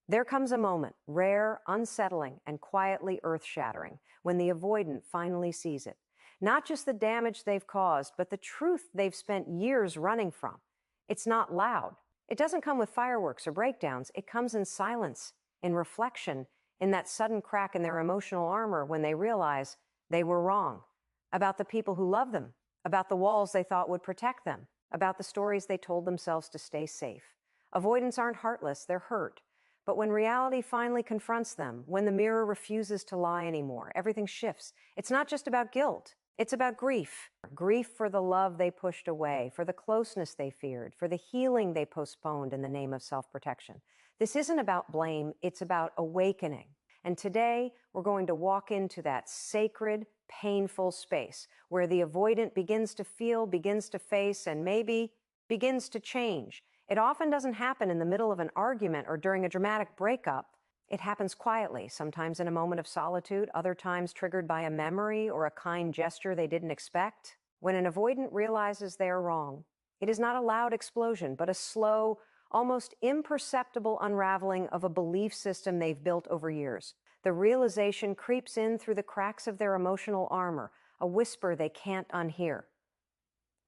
There comes a moment, rare, unsettling, and quietly earth-shattering, when the avoidant finally sees it. Not just the damage they've caused, but the truth they've spent years running from. It's not loud. It doesn't come with fireworks or breakdowns. It comes in silence, in reflection, in that sudden crack in their emotional armor when they realize they were wrong. About the people who love them, about the walls they thought would protect them, about the stories they told themselves to stay safe. Avoidants aren't heartless, they're hurt. But when reality finally confronts them, when the mirror refuses to lie anymore, everything shifts. It's not just about guilt. It's about grief. Grief for the love they pushed away, for the closeness they feared, for the healing they postponed in the name of self-protection. This isn't about blame, it's about awakening. And today, we're going to walk into that sacred, painful space where the avoidant begins to feel, begins to face, and maybe begins to change. It often doesn't happen in the middle of an argument or during a dramatic breakup. It happens quietly, sometimes in a moment of solitude, other times triggered by a memory or a kind gesture they didn't expect. When an avoidant realizes they are wrong, it is not a loud explosion, but a slow, almost imperceptible unraveling of a belief system they've built over years. The realization creeps in through the cracks of their emotional armor, a whisper they can't unhear.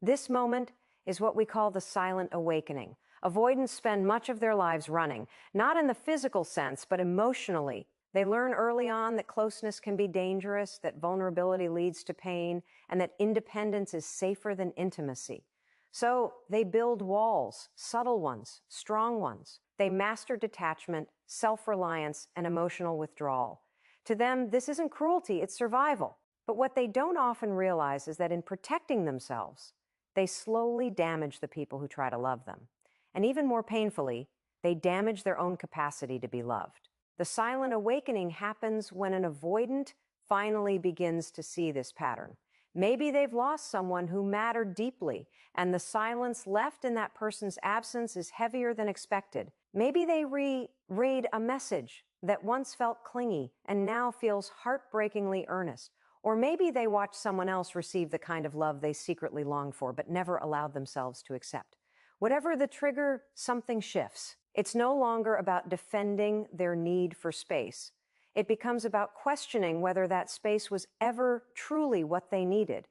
This moment is what we call the silent awakening. Avoidants spend much of their lives running, not in the physical sense, but emotionally. They learn early on that closeness can be dangerous, that vulnerability leads to pain, and that independence is safer than intimacy. So they build walls, subtle ones, strong ones. They master detachment, self-reliance, and emotional withdrawal. To them, this isn't cruelty, it's survival. But what they don't often realize is that in protecting themselves, they slowly damage the people who try to love them. And even more painfully, they damage their own capacity to be loved. The silent awakening happens when an avoidant finally begins to see this pattern. Maybe they've lost someone who mattered deeply, and the silence left in that person's absence is heavier than expected. Maybe they reread a message that once felt clingy and now feels heartbreakingly earnest. Or maybe they watch someone else receive the kind of love they secretly longed for but never allowed themselves to accept. Whatever the trigger, something shifts. It's no longer about defending their need for space. It becomes about questioning whether that space was ever truly what they needed,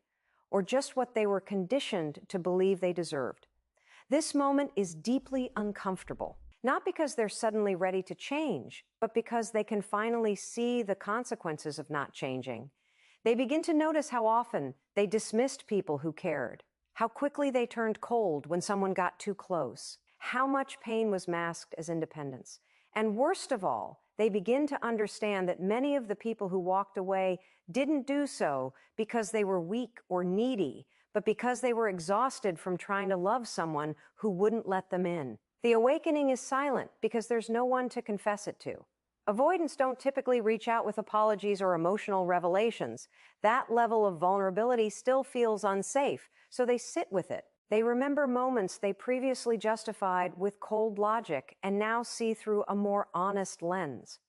or just what they were conditioned to believe they deserved. This moment is deeply uncomfortable, not because they're suddenly ready to change, but because they can finally see the consequences of not changing. They begin to notice how often they dismissed people who cared, how quickly they turned cold when someone got too close, how much pain was masked as independence. And worst of all, they begin to understand that many of the people who walked away didn't do so because they were weak or needy, but because they were exhausted from trying to love someone who wouldn't let them in. The awakening is silent because there's no one to confess it to. Avoidants don't typically reach out with apologies or emotional revelations. That level of vulnerability still feels unsafe, so they sit with it. They remember moments they previously justified with cold logic and now see through a more honest lens.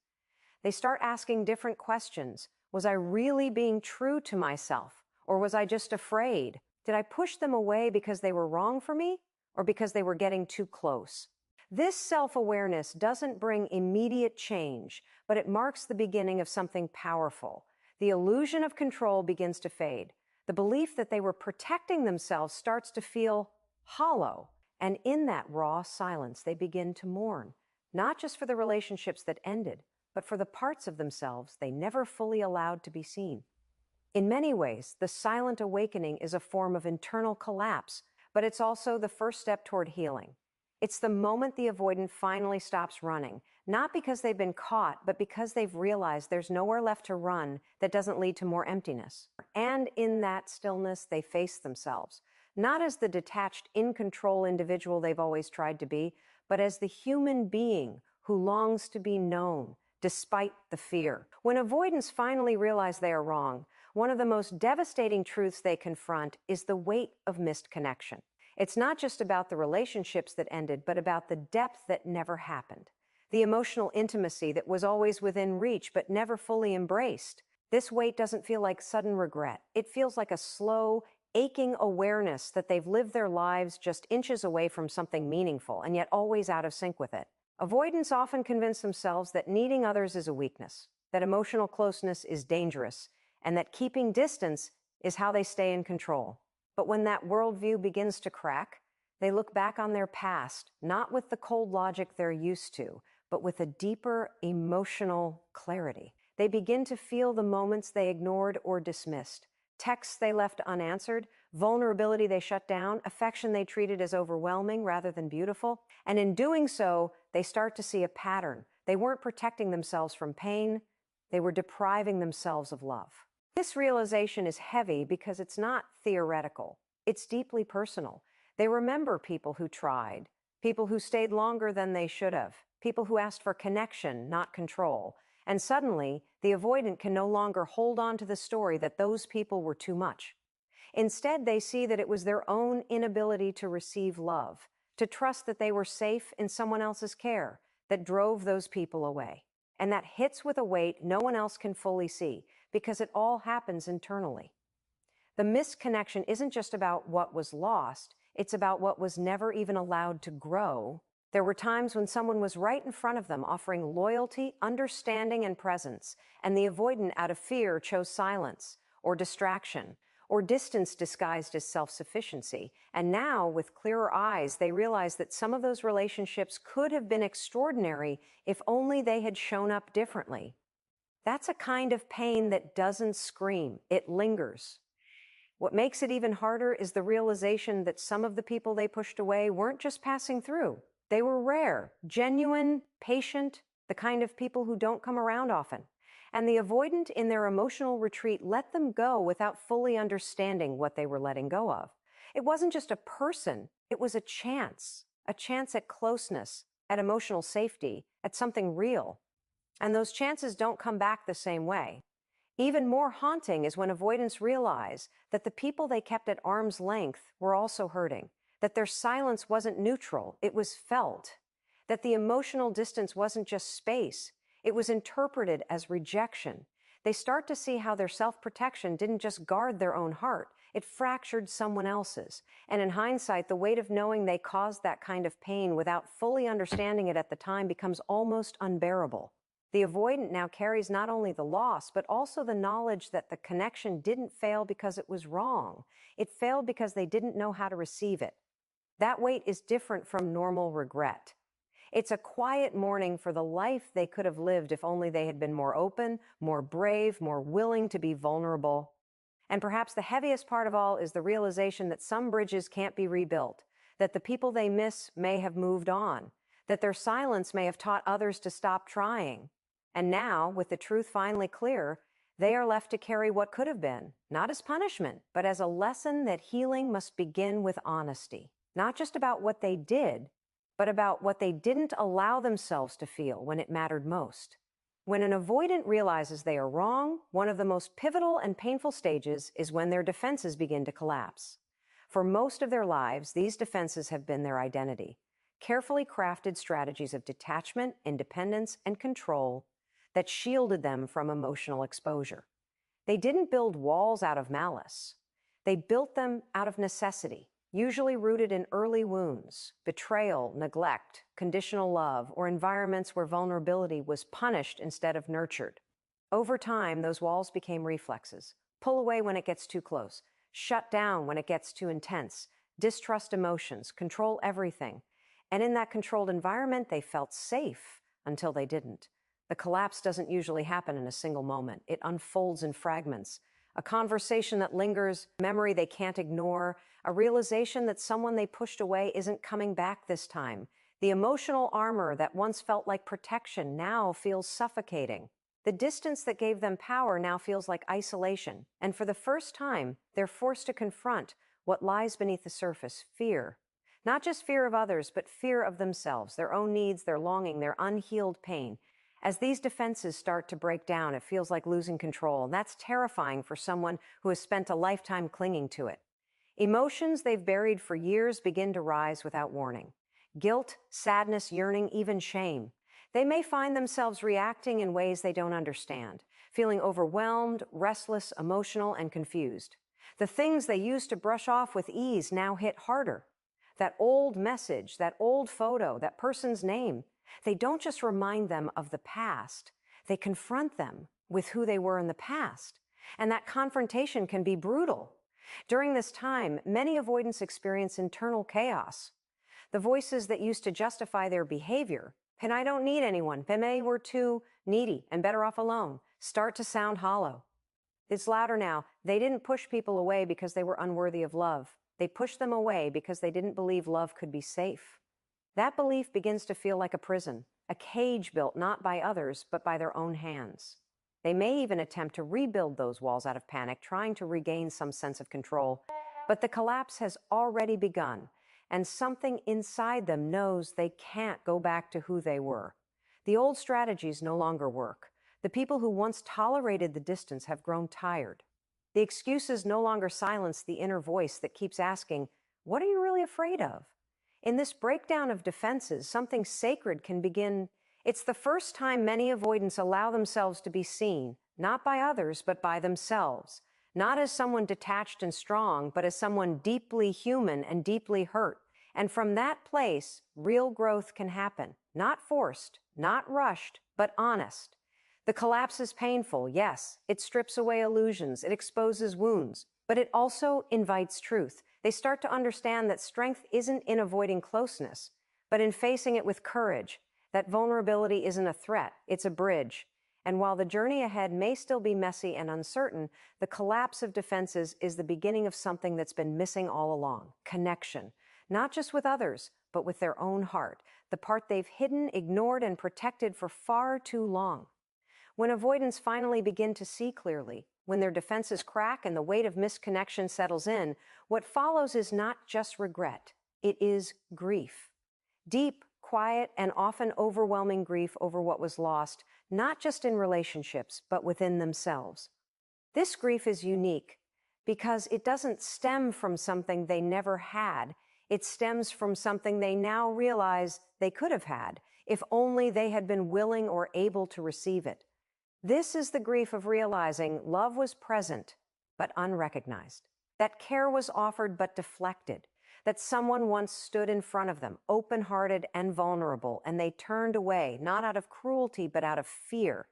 They start asking different questions. Was I really being true to myself? Or was I just afraid? Did I push them away because they were wrong for me? Or because they were getting too close? This self-awareness doesn't bring immediate change, but it marks the beginning of something powerful. The illusion of control begins to fade. The belief that they were protecting themselves starts to feel hollow. And in that raw silence, they begin to mourn, not just for the relationships that ended, but for the parts of themselves they never fully allowed to be seen. In many ways, the silent awakening is a form of internal collapse, but it's also the first step toward healing. It's the moment the avoidant finally stops running, not because they've been caught, but because they've realized there's nowhere left to run that doesn't lead to more emptiness. And in that stillness, they face themselves, not as the detached, in-control individual they've always tried to be, but as the human being who longs to be known, despite the fear. When avoidants finally realize they are wrong, one of the most devastating truths they confront is the weight of missed connection. It's not just about the relationships that ended, but about the depth that never happened. The emotional intimacy that was always within reach, but never fully embraced. This weight doesn't feel like sudden regret. It feels like a slow, aching awareness that they've lived their lives just inches away from something meaningful, and yet always out of sync with it. Avoidants often convince themselves that needing others is a weakness, that emotional closeness is dangerous, and that keeping distance is how they stay in control. But when that worldview begins to crack, they look back on their past, not with the cold logic they're used to, but with a deeper emotional clarity. They begin to feel the moments they ignored or dismissed, texts they left unanswered, vulnerability they shut down, affection they treated as overwhelming rather than beautiful. And in doing so, they start to see a pattern. They weren't protecting themselves from pain, they were depriving themselves of love. This realization is heavy because it's not theoretical. It's deeply personal. They remember people who tried, people who stayed longer than they should have, people who asked for connection, not control. And suddenly, the avoidant can no longer hold on to the story that those people were too much. Instead, they see that it was their own inability to receive love, to trust that they were safe in someone else's care, that drove those people away. And that hits with a weight no one else can fully see, because it all happens internally. The misconnection isn't just about what was lost, it's about what was never even allowed to grow. There were times when someone was right in front of them, offering loyalty, understanding, and presence, and the avoidant, out of fear, chose silence, or distraction, or distance disguised as self-sufficiency. And now, with clearer eyes, they realize that some of those relationships could have been extraordinary if only they had shown up differently. That's a kind of pain that doesn't scream, it lingers. What makes it even harder is the realization that some of the people they pushed away weren't just passing through. They were rare, genuine, patient, the kind of people who don't come around often. And the avoidant, in their emotional retreat, let them go without fully understanding what they were letting go of. It wasn't just a person, it was a chance at closeness, at emotional safety, at something real. And those chances don't come back the same way. Even more haunting is when avoidants realize that the people they kept at arm's length were also hurting, that their silence wasn't neutral, it was felt, that the emotional distance wasn't just space, it was interpreted as rejection. They start to see how their self-protection didn't just guard their own heart, it fractured someone else's. And in hindsight, the weight of knowing they caused that kind of pain without fully understanding it at the time becomes almost unbearable. The avoidant now carries not only the loss, but also the knowledge that the connection didn't fail because it was wrong. It failed because they didn't know how to receive it. That weight is different from normal regret. It's a quiet mourning for the life they could have lived if only they had been more open, more brave, more willing to be vulnerable. And perhaps the heaviest part of all is the realization that some bridges can't be rebuilt, that the people they miss may have moved on, that their silence may have taught others to stop trying. And now, with the truth finally clear, they are left to carry what could have been, not as punishment, but as a lesson that healing must begin with honesty. Not just about what they did, but about what they didn't allow themselves to feel when it mattered most. When an avoidant realizes they are wrong, one of the most pivotal and painful stages is when their defenses begin to collapse. For most of their lives, these defenses have been their identity. Carefully crafted strategies of detachment, independence, and control that shielded them from emotional exposure. They didn't build walls out of malice. They built them out of necessity, usually rooted in early wounds, betrayal, neglect, conditional love, or environments where vulnerability was punished instead of nurtured. Over time, those walls became reflexes. Pull away when it gets too close, shut down when it gets too intense, distrust emotions, control everything. And in that controlled environment, they felt safe until they didn't. The collapse doesn't usually happen in a single moment. It unfolds in fragments. A conversation that lingers, memory they can't ignore, a realization that someone they pushed away isn't coming back this time. The emotional armor that once felt like protection now feels suffocating. The distance that gave them power now feels like isolation. And for the first time, they're forced to confront what lies beneath the surface: fear. Not just fear of others, but fear of themselves, their own needs, their longing, their unhealed pain. As these defenses start to break down, it feels like losing control, and that's terrifying for someone who has spent a lifetime clinging to it. Emotions they've buried for years begin to rise without warning. Guilt, sadness, yearning, even shame. They may find themselves reacting in ways they don't understand, feeling overwhelmed, restless, emotional, and confused. The things they used to brush off with ease now hit harder. That old message, that old photo, that person's name, They don't just remind them of the past, they confront them with who they were in the past. And that confrontation can be brutal. During this time, many avoidants experience internal chaos. The voices that used to justify their behavior, and I don't need anyone, Peme, we're too needy and better off alone, start to sound hollow. It's louder now. They didn't push people away because they were unworthy of love. They pushed them away because they didn't believe love could be safe. That belief begins to feel like a prison, a cage built not by others, but by their own hands. They may even attempt to rebuild those walls out of panic, trying to regain some sense of control. But the collapse has already begun, and something inside them knows they can't go back to who they were. The old strategies no longer work. The people who once tolerated the distance have grown tired. The excuses no longer silence the inner voice that keeps asking, "What are you really afraid of?" In this breakdown of defenses, something sacred can begin. It's the first time many avoidants allow themselves to be seen, not by others, but by themselves. Not as someone detached and strong, but as someone deeply human and deeply hurt. And from that place, real growth can happen. Not forced, not rushed, but honest. The collapse is painful, yes. It strips away illusions, it exposes wounds, but it also invites truth. They start to understand that strength isn't in avoiding closeness, but in facing it with courage. That vulnerability isn't a threat, it's a bridge. And while the journey ahead may still be messy and uncertain, the collapse of defenses is the beginning of something that's been missing all along: connection. Not just with others, but with their own heart, the part they've hidden, ignored, and protected for far too long. When avoidants finally begin to see clearly, when their defenses crack and the weight of misconnection settles in, what follows is not just regret, it is grief. Deep, quiet, and often overwhelming grief over what was lost, not just in relationships, but within themselves. This grief is unique because it doesn't stem from something they never had. It stems from something they now realize they could have had, if only they had been willing or able to receive it. This is the grief of realizing love was present, but unrecognized. That care was offered, but deflected. That someone once stood in front of them, open-hearted and vulnerable, and they turned away, not out of cruelty, but out of fear.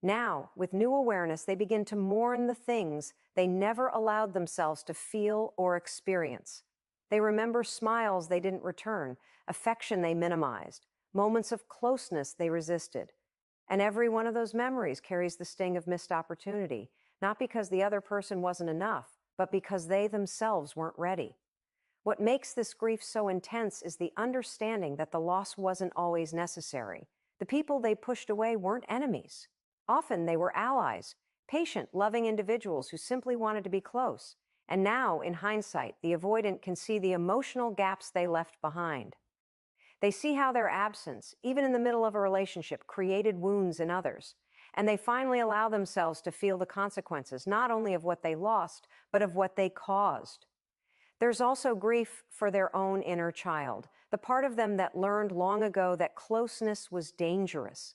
Now, with new awareness, they begin to mourn the things they never allowed themselves to feel or experience. They remember smiles they didn't return, affection they minimized, moments of closeness they resisted. And every one of those memories carries the sting of missed opportunity, not because the other person wasn't enough, but because they themselves weren't ready. What makes this grief so intense is the understanding that the loss wasn't always necessary. The people they pushed away weren't enemies. Often they were allies, patient, loving individuals who simply wanted to be close. And now, in hindsight, the avoidant can see the emotional gaps they left behind. They see how their absence, even in the middle of a relationship, created wounds in others. And they finally allow themselves to feel the consequences, not only of what they lost, but of what they caused. There's also grief for their own inner child, the part of them that learned long ago that closeness was dangerous.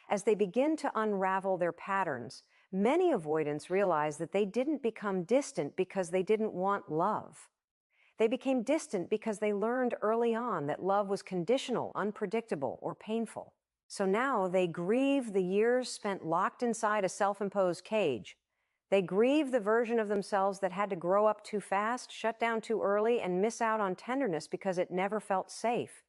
As they begin to unravel their patterns, many avoidants realize that they didn't become distant because they didn't want love. They became distant because they learned early on that love was conditional, unpredictable, or painful. So now they grieve the years spent locked inside a self-imposed cage. They grieve the version of themselves that had to grow up too fast, shut down too early, and miss out on tenderness because it never felt safe.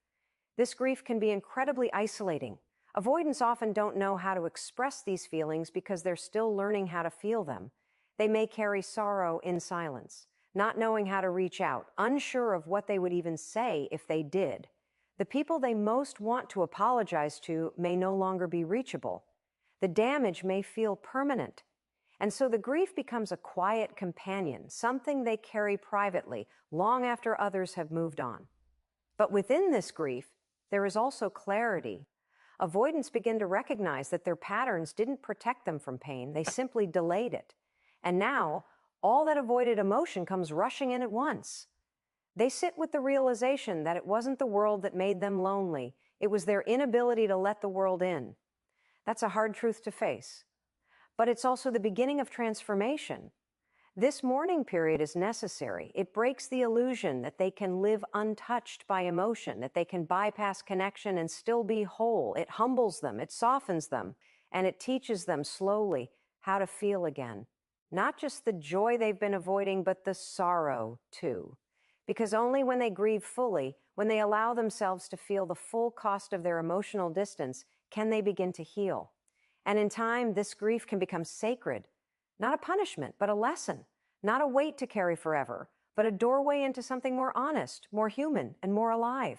This grief can be incredibly isolating. Avoidants often don't know how to express these feelings because they're still learning how to feel them. They may carry sorrow in silence, not knowing how to reach out, unsure of what they would even say if they did. The people they most want to apologize to may no longer be reachable. The damage may feel permanent. And so the grief becomes a quiet companion, something they carry privately, long after others have moved on. But within this grief, there is also clarity. Avoidants begin to recognize that their patterns didn't protect them from pain, they simply delayed it. And now, all that avoided emotion comes rushing in at once. They sit with the realization that it wasn't the world that made them lonely, it was their inability to let the world in. That's a hard truth to face. But it's also the beginning of transformation. This mourning period is necessary. It breaks the illusion that they can live untouched by emotion, that they can bypass connection and still be whole. It humbles them, it softens them, and it teaches them slowly how to feel again. Not just the joy they've been avoiding, but the sorrow too. Because only when they grieve fully, when they allow themselves to feel the full cost of their emotional distance, can they begin to heal. And in time, this grief can become sacred. Not a punishment, but a lesson. Not a weight to carry forever, but a doorway into something more honest, more human, and more alive.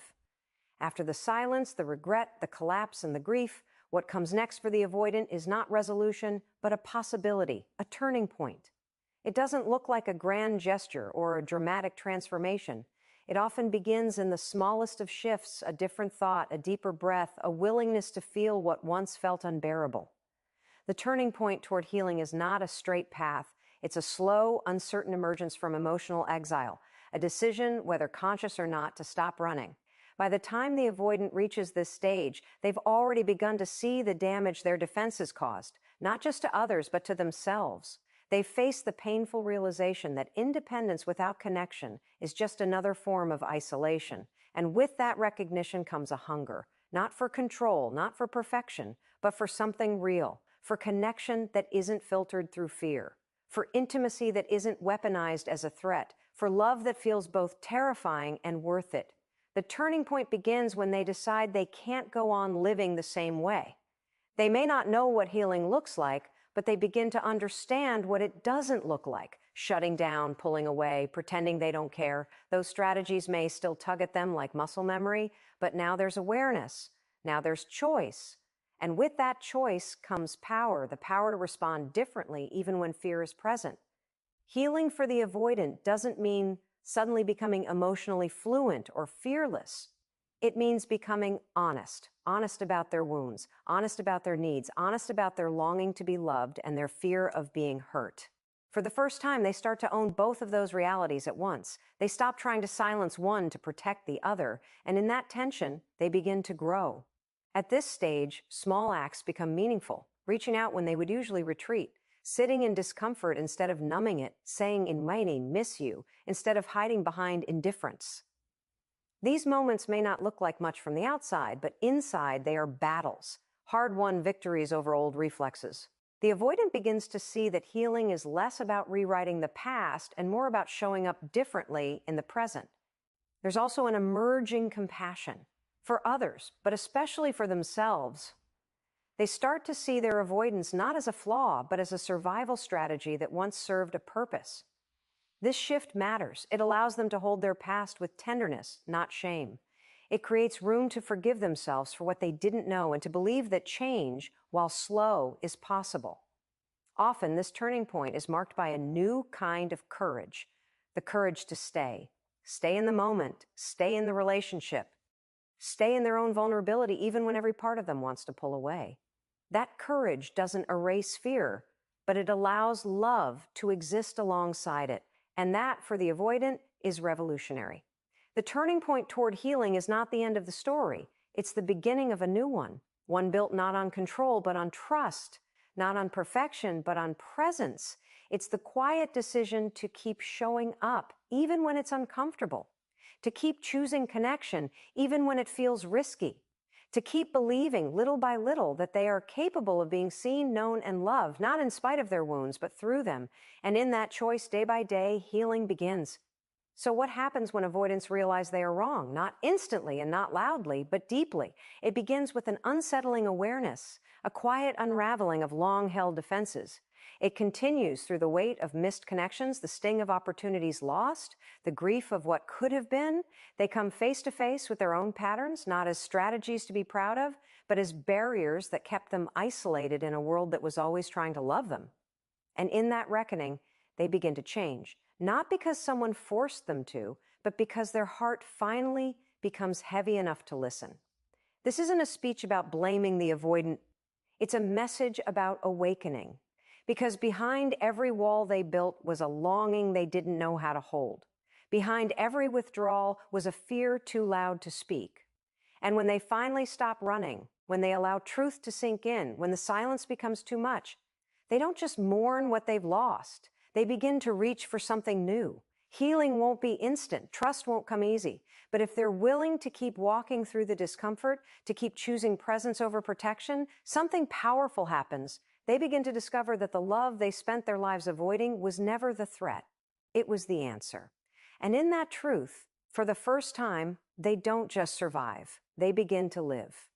After the silence, the regret, the collapse, and the grief, what comes next for the avoidant is not resolution, but a possibility, a turning point. It doesn't look like a grand gesture or a dramatic transformation. It often begins in the smallest of shifts, a different thought, a deeper breath, a willingness to feel what once felt unbearable. The turning point toward healing is not a straight path. It's a slow, uncertain emergence from emotional exile, a decision, whether conscious or not, to stop running. By the time the avoidant reaches this stage, they've already begun to see the damage their defenses caused, not just to others, but to themselves. They've faced the painful realization that independence without connection is just another form of isolation. And with that recognition comes a hunger, not for control, not for perfection, but for something real, for connection that isn't filtered through fear, for intimacy that isn't weaponized as a threat, for love that feels both terrifying and worth it. The turning point begins when they decide they can't go on living the same way. They may not know what healing looks like, but they begin to understand what it doesn't look like. Shutting down, pulling away, pretending they don't care. Those strategies may still tug at them like muscle memory, but now there's awareness. Now there's choice. And with that choice comes power, the power to respond differently even when fear is present. Healing for the avoidant doesn't mean suddenly becoming emotionally fluent or fearless. It means becoming honest, honest about their wounds, honest about their needs, honest about their longing to be loved and their fear of being hurt. For the first time, they start to own both of those realities at once. They stop trying to silence one to protect the other, and in that tension, they begin to grow. At this stage, small acts become meaningful, reaching out when they would usually retreat, sitting in discomfort instead of numbing it, saying in writing, "miss you," instead of hiding behind indifference. These moments may not look like much from the outside, but inside they are battles, hard-won victories over old reflexes. The avoidant begins to see that healing is less about rewriting the past and more about showing up differently in the present. There's also an emerging compassion for others, but especially for themselves. They start to see their avoidance not as a flaw, but as a survival strategy that once served a purpose. This shift matters. It allows them to hold their past with tenderness, not shame. It creates room to forgive themselves for what they didn't know and to believe that change, while slow, is possible. Often, this turning point is marked by a new kind of courage, the courage to stay. Stay in the moment, stay in the relationship, stay in their own vulnerability even when every part of them wants to pull away. That courage doesn't erase fear, but it allows love to exist alongside it. And that, for the avoidant, is revolutionary. The turning point toward healing is not the end of the story. It's the beginning of a new one built not on control, but on trust, not on perfection, but on presence. It's the quiet decision to keep showing up, even when it's uncomfortable, to keep choosing connection, even when it feels risky, to keep believing little by little that they are capable of being seen, known, and loved, not in spite of their wounds, but through them. And in that choice, day by day, healing begins. So what happens when avoidants realize they are wrong? Not instantly and not loudly, but deeply. It begins with an unsettling awareness, a quiet unraveling of long-held defenses. It continues through the weight of missed connections, the sting of opportunities lost, the grief of what could have been. They come face to face with their own patterns, not as strategies to be proud of, but as barriers that kept them isolated in a world that was always trying to love them. And in that reckoning, they begin to change, not because someone forced them to, but because their heart finally becomes heavy enough to listen. This isn't a speech about blaming the avoidant. It's a message about awakening. Because behind every wall they built was a longing they didn't know how to hold. Behind every withdrawal was a fear too loud to speak. And when they finally stop running, when they allow truth to sink in, when the silence becomes too much, they don't just mourn what they've lost. They begin to reach for something new. Healing won't be instant. Trust won't come easy. But if they're willing to keep walking through the discomfort, to keep choosing presence over protection, something powerful happens. They begin to discover that the love they spent their lives avoiding was never the threat. It was the answer. And in that truth, for the first time, they don't just survive. They begin to live.